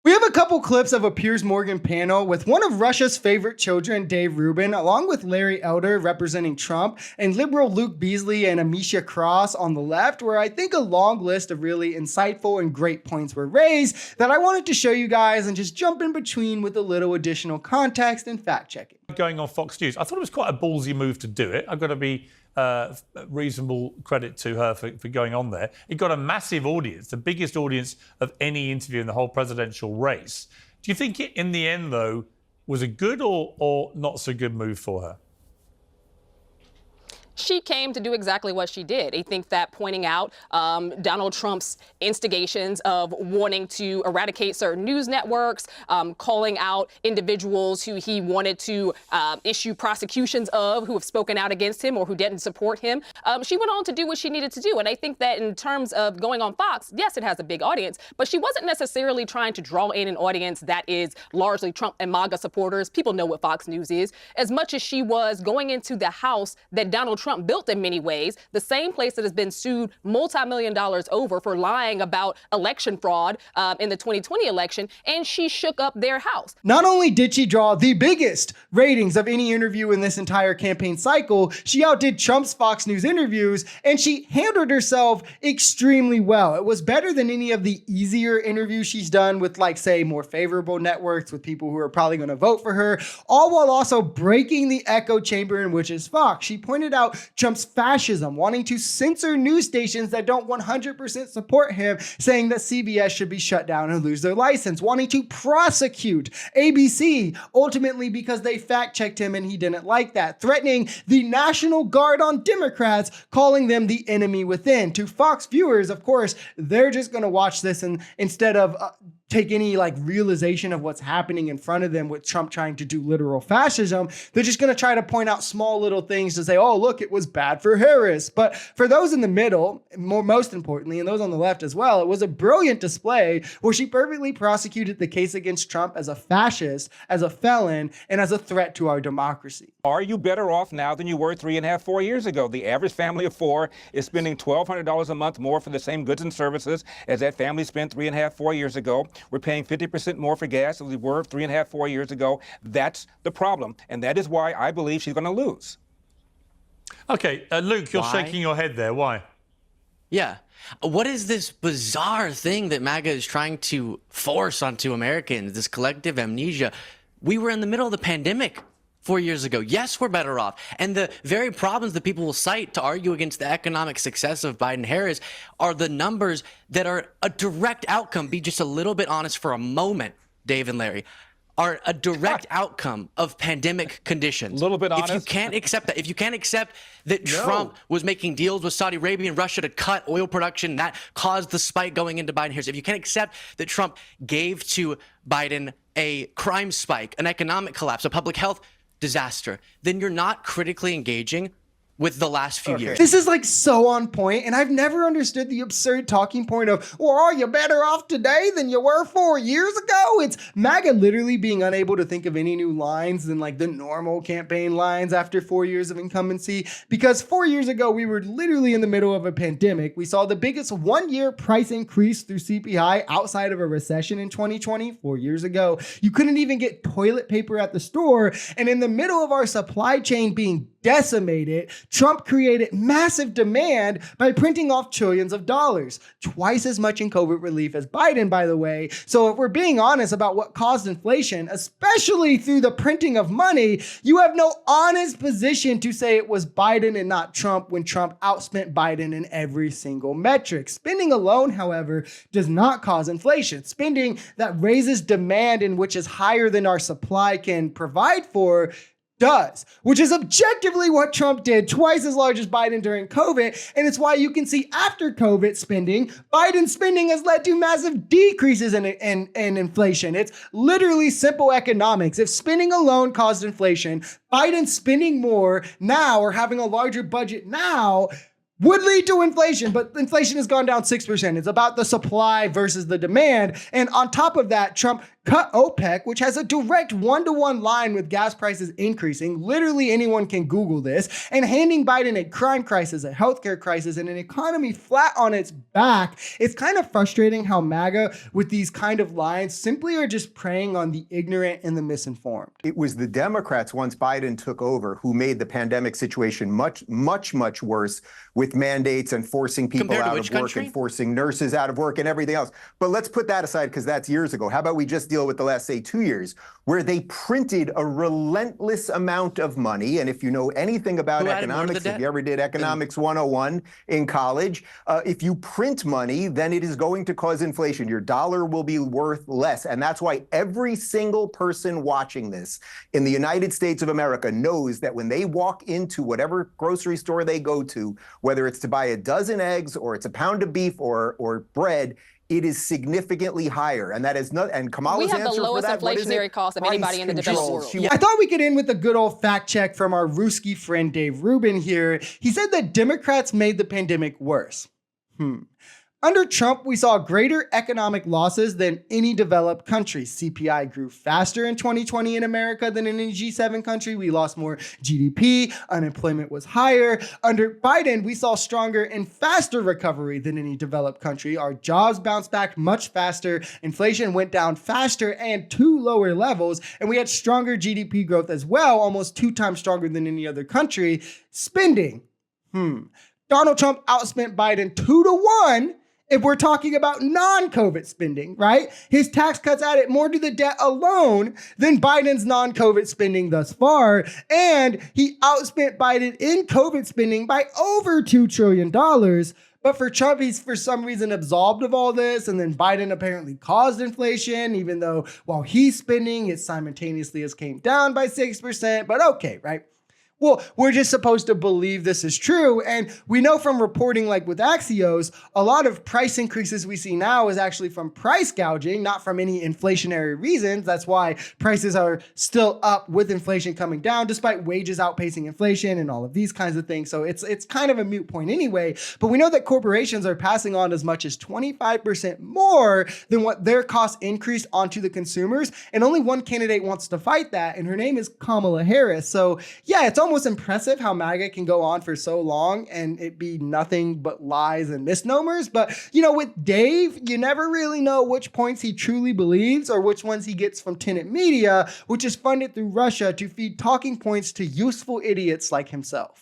We have a couple clips of a Piers Morgan panel with one of Russia's favorite children, Dave Rubin, along with Larry Elder representing Trump, and liberal Luke Beasley and Amisha Cross on the left, where I think a long list of really insightful and great points were raised that I wanted to show you guys and just jump in between with a little additional context and fact checking. Going on Fox News, I thought it was quite a ballsy move to do it. I've got to be reasonable credit to her for going on there. It got a massive audience, the biggest audience of any interview in the whole presidential race. Do you think it, in the end, though, was a good or not so good move for her? She came to do exactly what she did. I think that pointing out Donald Trump's instigations of wanting to eradicate certain news networks, calling out individuals who he wanted to issue prosecutions of, who have spoken out against him or who didn't support him. She went on to do what she needed to do. And I think that in terms of going on Fox, yes, it has a big audience, but she wasn't necessarily trying to draw in an audience that is largely Trump and MAGA supporters. People know what Fox News is, as much as she was going into the house that Donald Trump built in many ways, the same place that has been sued multi-million dollars over for lying about election fraud in the 2020 election, and she shook up their house. Not only did she draw the biggest ratings of any interview in this entire campaign cycle, she outdid Trump's Fox News interviews, and she handled herself extremely well. It was better than any of the easier interviews she's done with, like, say, more favorable networks with people who are probably going to vote for her, all while also breaking the echo chamber in which is Fox. She pointed out Trump's fascism, wanting to censor news stations that don't 100% support him, saying that CBS should be shut down and lose their license, wanting to prosecute ABC, ultimately because they fact-checked him and he didn't like that, threatening the National Guard on Democrats, calling them the enemy within. To Fox viewers, of course, they're just going to watch this and instead of take any realization of what's happening in front of them with Trump trying to do literal fascism, they're just going to try to point out small little things to say, oh, look, it was bad for Harris. But for those in the middle, most importantly, and those on the left as well, it was a brilliant display where she perfectly prosecuted the case against Trump as a fascist, as a felon, and as a threat to our democracy. Are you better off now than you were 3.5, 4 years ago? The average family of four is spending $1,200 a month more for the same goods and services as that family spent 3.5, 4 years ago. We're paying 50% more for gas than we were 3.5, 4 years ago. That's the problem. And that is why I believe she's going to lose. Okay, Luke, you're shaking your head there. Why? Yeah. What is this bizarre thing that MAGA is trying to force onto Americans, this collective amnesia? We were in the middle of the pandemic 4 years ago. Yes, we're better off. And the very problems that people will cite to argue against the economic success of Biden-Harris are the numbers that are a direct outcome. Be just a little bit honest for a moment, Dave and Larry, are a direct outcome of pandemic conditions. A little bit honest. If you can't accept that, if you can't accept that Trump was making deals with Saudi Arabia and Russia to cut oil production, that caused the spike going into Biden-Harris. If you can't accept that Trump gave to Biden a crime spike, an economic collapse, a public health disaster, then you're not critically engaging with the last few years. This is so on point, and I've never understood the absurd talking point of, well, are you better off today than you were 4 years ago? It's MAGA literally being unable to think of any new lines than the normal campaign lines after 4 years of incumbency, because 4 years ago, we were literally in the middle of a pandemic. We saw the biggest one-year price increase through CPI outside of a recession in 2020. 4 years ago, you couldn't even get toilet paper at the store, and in the middle of our supply chain being decimated, Trump created massive demand by printing off trillions of dollars, twice as much in COVID relief as Biden, by the way. So if we're being honest about what caused inflation, especially through the printing of money, you have no honest position to say it was Biden and not Trump when Trump outspent Biden in every single metric. Spending alone, however, does not cause inflation. Spending that raises demand and which is higher than our supply can provide for does, which is objectively what Trump did, twice as large as Biden during COVID. And it's why you can see after COVID spending, Biden's spending has led to massive decreases in inflation. It's literally simple economics. If spending alone caused inflation, Biden spending more now or having a larger budget now would lead to inflation, but inflation has gone down 6%. It's about the supply versus the demand. And on top of that, Trump cut OPEC, which has a direct one-to-one line with gas prices increasing. Literally anyone can Google this. And handing Biden a crime crisis, a healthcare crisis, and an economy flat on its back. It's kind of frustrating how MAGA, with these kind of lines, simply are just preying on the ignorant and the misinformed. It was the Democrats, once Biden took over, who made the pandemic situation much worse with mandates and forcing people Compared to out which of work country? and forcing nurses out of work and everything else. But let's put that aside because that's years ago. How about we just deal with the last, say, 2 years, where they printed a relentless amount of money. And if you know anything about Who added more to the economics, if debt? you ever did economics 101 in college, if you print money, then it is going to cause inflation. Your dollar will be worth less. And that's why every single person watching this in the United States of America knows that when they walk into whatever grocery store they go to, whether it's to buy a dozen eggs or it's a pound of beef or bread, it is significantly higher. And that is not, and Kamala's We have the answer for lowest that, what is inflationary it? cost of Price anybody in the developed control. world. She I thought we could end with a good old fact check from our Ruski friend Dave Rubin here. He said that Democrats made the pandemic worse. Under Trump, we saw greater economic losses than any developed country. CPI grew faster in 2020 in America than in any G7 country. We lost more GDP. Unemployment was higher. Under Biden, we saw stronger and faster recovery than any developed country. Our jobs bounced back much faster. Inflation went down faster and to lower levels. And we had stronger GDP growth as well, almost 2 times stronger than any other country. Spending. Donald Trump outspent Biden 2-1. If we're talking about non-COVID spending, right? His tax cuts added more to the debt alone than Biden's non-COVID spending thus far. And he outspent Biden in COVID spending by over $2 trillion. But for Trump, he's for some reason absolved of all this. And then Biden apparently caused inflation, even though while he's spending, it simultaneously has came down by 6%. But okay, right? Well, we're just supposed to believe this is true. And we know from reporting like with Axios, a lot of price increases we see now is actually from price gouging, not from any inflationary reasons. That's why prices are still up with inflation coming down, despite wages outpacing inflation and all of these kinds of things. So it's kind of a moot point anyway. But we know that corporations are passing on as much as 25% more than what their costs increased onto the consumers. And only one candidate wants to fight that. And her name is Kamala Harris. So yeah, it's almost impressive how MAGA can go on for so long and it be nothing but lies and misnomers. But, you know, with Dave, you never really know which points he truly believes or which ones he gets from tenant media, which is funded through Russia to feed talking points to useful idiots like himself.